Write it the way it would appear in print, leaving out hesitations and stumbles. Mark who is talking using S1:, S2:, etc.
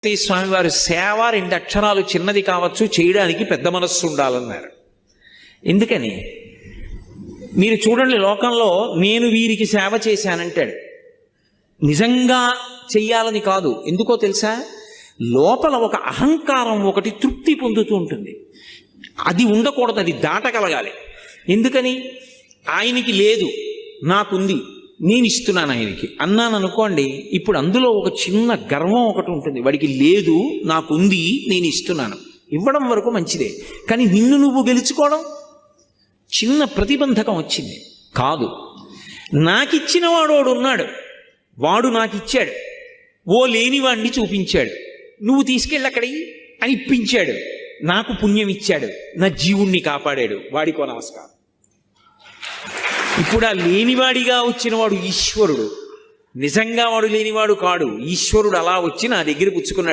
S1: స్వామివారి సేవ 2 అక్షరాలు చిన్నది కావచ్చు, చేయడానికి పెద్ద మనస్సు ఉండాలన్నారు. ఎందుకని? మీరు చూడండి, లోకంలో నేను వీరికి సేవ చేశానంటాడు. నిజంగా చెయ్యాలని కాదు. ఎందుకో తెలుసా? లోపల ఒక అహంకారం ఒకటి తృప్తి పొందుతూ ఉంటుంది. అది ఉండకూడదు, అది దాటగలగాలి. ఎందుకని? ఆయనకి లేదు, నాకుంది, నేను ఇస్తున్నాను ఆయనకి అన్నాను అనుకోండి, ఇప్పుడు అందులో ఒక చిన్న గర్వం ఒకటి ఉంటుంది. వాడికి లేదు, నాకుంది, నేను ఇస్తున్నాను. ఇవ్వడం వరకు మంచిదే, కానీ నిన్ను నువ్వు గెలుచుకోవడం చిన్న ప్రతిబంధకం వచ్చింది. కాదు, నాకిచ్చిన వాడు ఉన్నాడు, వాడు నాకిచ్చాడు, ఓ లేనివాడిని చూపించాడు, నువ్వు తీసుకెళ్ళి అక్కడికి అని ఇప్పించాడు, నాకు పుణ్యం ఇచ్చాడు, నా జీవుణ్ణి కాపాడాడు, వాడికో నమస్కారం. ఇప్పుడు ఆ లేనివాడిగా వచ్చినవాడు ఈశ్వరుడు, నిజంగా వాడు లేనివాడు కాడు. ఈశ్వరుడు అలా వచ్చి నా దగ్గర పుచ్చుకున్నాడు.